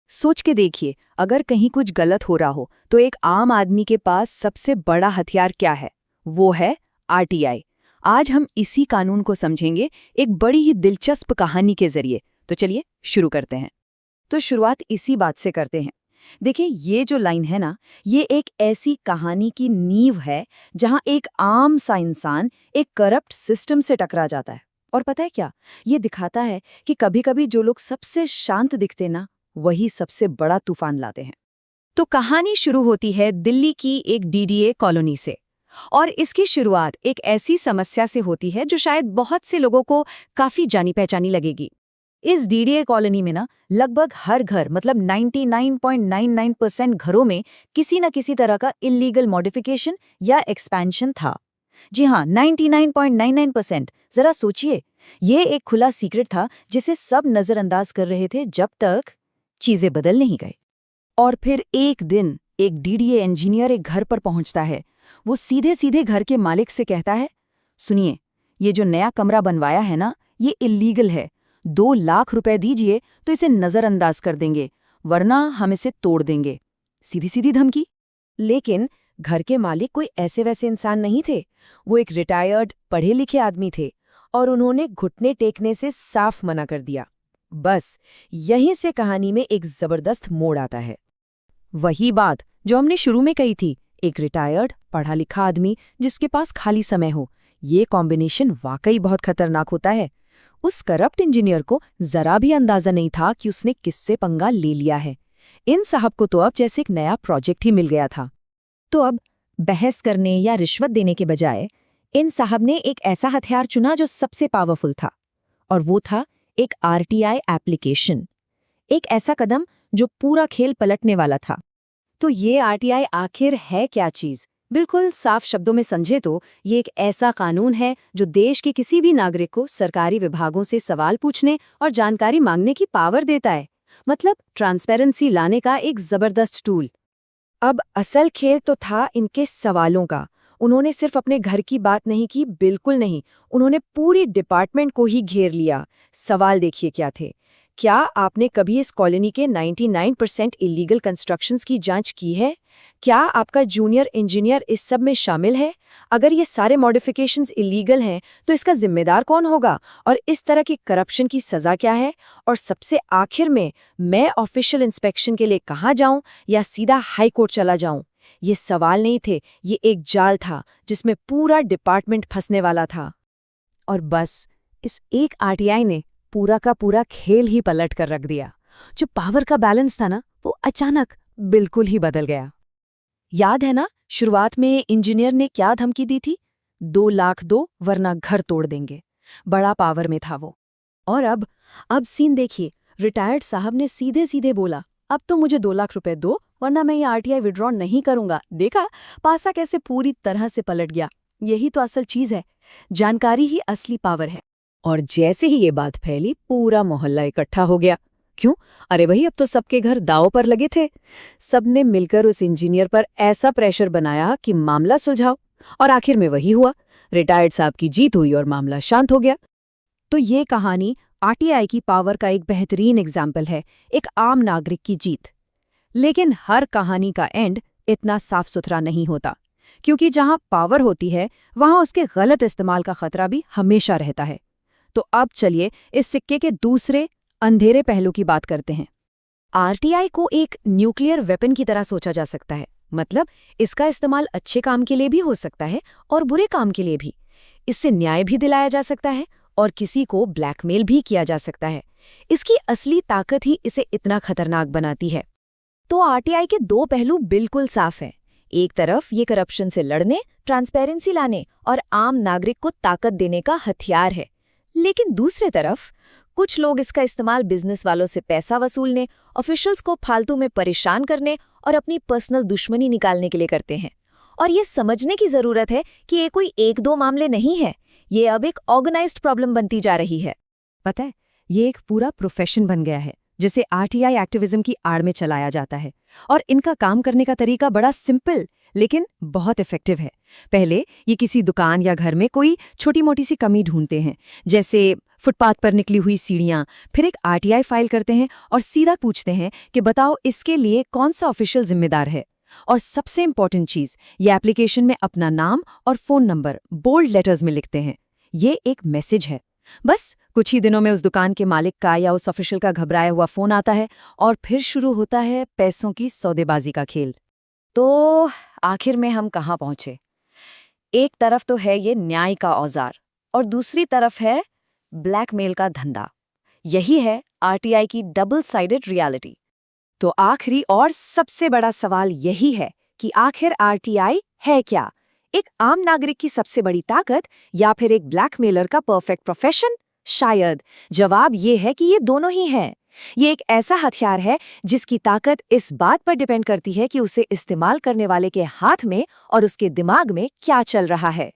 सोच के देखिए, अगर कहीं कुछ गलत हो रहा हो तो एक आम आदमी के पास सबसे बड़ा हथियार क्या है? वो है आरटीआई। आज हम इसी कानून को समझेंगे एक बड़ी ही दिलचस्प कहानी के जरिए। तो चलिए शुरू करते हैं। तो शुरुआत इसी बात से करते हैं। देखिए, ये जो लाइन है ना, ये एक ऐसी कहानी की नींव है जहां एक आम सा इंसान एक करप्ट सिस्टम से टकरा जाता है। और पता है क्या, ये दिखाता है कि कभी-कभी जो लोग सबसे शांत दिखते ना, वही सबसे बड़ा तूफान लाते हैं। तो कहानी शुरू होती है दिल्ली की एक डीडीए कॉलोनी से। और इसकी शुरुआत एक ऐसी समस्या से होती है जो शायद बहुत से लोगों को काफी जानी पहचानी लगेगी। इस डीडीए कॉलोनी में ना लगभग हर घर, मतलब 99.99% घरों में किसी न किसी तरह का इलीगल मॉडिफिकेशन या एक्सपेंशन था। जी हाँ, 99.99%। जरा सोचिए, ये एक खुला सीक्रेट था जिसे सब नजरअंदाज कर रहे थे जब तक चीजें बदल नहीं गई। और फिर एक दिन एक डीडीए इंजीनियर एक घर पर पहुंचता है। वो सीधे सीधे घर के मालिक से कहता है, सुनिए, ये जो नया कमरा बनवाया है ना, ये इलीगल है। 2 लाख रुपए दीजिए तो इसे नजरअंदाज कर देंगे, वरना हम इसे तोड़ देंगे। सीधी सीधी धमकी। लेकिन घर के मालिक कोई ऐसे वैसे इंसान नहीं थे। वो एक रिटायर्ड पढ़े लिखे आदमी थे और उन्होंने घुटने टेकने से साफ मना कर दिया। बस यहीं से कहानी में एक जबरदस्त मोड़ आता है। वही बात जो हमने शुरू में कही थी, एक रिटायर्ड पढ़ा लिखा आदमी जिसके पास खाली समय हो, ये कॉम्बिनेशन वाकई बहुत खतरनाक होता है। उस करप्ट इंजीनियर को जरा भी अंदाजा नहीं था कि उसने किससे पंगा ले लिया है। इन साहब को तो अब जैसे एक नया प्रोजेक्ट ही मिल गया था। तो अब बहस करने या रिश्वत देने के बजाय इन साहब ने एक ऐसा हथियार चुना जो सबसे पावरफुल था, और वो था एक आरटीआई एप्लीकेशन। एक ऐसा कदम जो पूरा खेल पलटने वाला था। तो ये आरटीआई आखिर है क्या चीज? बिल्कुल साफ शब्दों में समझे तो ये एक ऐसा कानून है जो देश के किसी भी नागरिक को सरकारी विभागों से सवाल पूछने और जानकारी मांगने की पावर देता है। मतलब ट्रांसपेरेंसी लाने का एक जबरदस्त टूल। अब असल खेल तो था इनके सवालों का। उन्होंने सिर्फ अपने घर की बात नहीं की, बिल्कुल नहीं, उन्होंने पूरी डिपार्टमेंट को ही घेर लिया। सवाल देखिए क्या थे। क्या आपने कभी इस कॉलोनी के 99% इलीगल कंस्ट्रक्शंस की जांच की है? क्या आपका जूनियर इंजीनियर इस सब में शामिल है? अगर ये सारे मॉडिफिकेशंस इलीगल हैं, तो इसका जिम्मेदार कौन होगा? और इस तरह की करप्शन की सजा क्या है? और सबसे आखिर में, मैं ऑफिशियल इंस्पेक्शन के लिए कहाँ जाऊं या सीधा हाई कोर्ट चला जाऊं? ये सवाल नहीं थे, ये एक जाल था जिसमें पूरा डिपार्टमेंट फंसने वाला था। और बस इस एक आरटीआई ने पूरा का पूरा खेल ही पलट कर रख दिया। जो पावर का बैलेंस था ना, वो अचानक बिल्कुल ही बदल गया। याद है ना, शुरुआत में इंजीनियर ने क्या धमकी दी थी? 2 लाख दो वरना घर तोड़ देंगे। बड़ा पावर में था वो। और अब सीन देखिए, रिटायर्ड साहब ने सीधे सीधे बोला, अब तो मुझे 2 लाख रुपए दो वरना मैं ये आरटीआई विड्रॉ नहीं करूंगा। देखा पासा कैसे पूरी तरह से पलट गया। यही तो असल चीज है, जानकारी ही असली पावर है। और जैसे ही ये बात फैली, पूरा मोहल्ला इकट्ठा हो गया। क्यों? अरे भाई, अब तो सबके घर दांव पर लगे थे। सबने मिलकर उस इंजीनियर पर ऐसा प्रेशर बनाया कि मामला सुलझाओ। और आखिर में वही हुआ, रिटायर्ड साहब की जीत हुई और मामला शांत हो गया। तो ये कहानी आरटीआई की पावर का एक बेहतरीन एग्जाम्पल है, एक आम नागरिक की जीत। लेकिन हर कहानी का एंड इतना साफ सुथरा नहीं होता, क्योंकि जहां पावर होती है वहां उसके गलत इस्तेमाल का खतरा भी हमेशा रहता है। तो अब चलिए इस सिक्के के दूसरे अंधेरे पहलू की बात करते हैं। आरटीआई को एक न्यूक्लियर वेपन की तरह सोचा जा सकता है। मतलब इसका इस्तेमाल अच्छे काम के लिए भी हो सकता है और बुरे काम के लिए भी। इससे न्याय भी दिलाया जा सकता है और किसी को ब्लैकमेल भी किया जा सकता है। इसकी असली ताकत ही इसे इतना खतरनाक बनाती है। तो आरटीआई के दो पहलू बिल्कुल साफ हैं। एक तरफ ये करप्शन से लड़ने, ट्रांसपेरेंसी लाने और आम नागरिक को ताकत देने का हथियार है। लेकिन दूसरे तरफ कुछ लोग इसका इस्तेमाल बिजनेस वालों से पैसा वसूलने, ऑफिशियल्स को फालतू में परेशान करने और अपनी पर्सनल दुश्मनी निकालने के लिए करते हैं। और ये समझने की जरूरत है कि ये कोई एक दो मामले नहीं है, ये अब एक ऑर्गेनाइज्ड प्रॉब्लम बनती जा रही है। पता है, ये एक पूरा प्रोफेशन बन गया है जिसे आरटीआई एक्टिविज्म की आड़ में चलाया जाता है। और इनका काम करने का तरीका बड़ा सिंपल, लेकिन बहुत इफेक्टिव है। पहले ये किसी दुकान या घर में कोई छोटी मोटी सी कमी ढूंढते हैं, जैसे फुटपाथ पर निकली हुई सीढ़ियां, फिर एक आरटीआई फाइल करते हैं और सीधा पूछते हैं कि बताओ इसके लिए कौन सा ऑफिशियल जिम्मेदार है। और सबसे इंपॉर्टेंट चीज, ये एप्लीकेशन में अपना नाम और फोन नंबर बोल्ड लेटर्स में लिखते हैं। ये एक मैसेज है। बस कुछ ही दिनों में उस दुकान के मालिक का या उस ऑफिशियल का घबराया हुआ फोन आता है और फिर शुरू होता है पैसों की सौदेबाजी का खेल। तो आखिर में हम कहाँ पहुंचे? एक तरफ तो है ये न्याय का औजार और दूसरी तरफ है ब्लैकमेल का धंधा। यही है आरटीआई की डबल साइडेड रियलिटी। तो आखिरी और सबसे बड़ा सवाल यही है कि आखिर आरटीआई है क्या? एक आम नागरिक की सबसे बड़ी ताकत या फिर एक ब्लैकमेलर का परफेक्ट प्रोफेशन? शायद जवाब ये है कि ये दोनों ही हैं। ये एक ऐसा हथियार है जिसकी ताकत इस बात पर डिपेंड करती है कि उसे इस्तेमाल करने वाले के हाथ में और उसके दिमाग में क्या चल रहा है।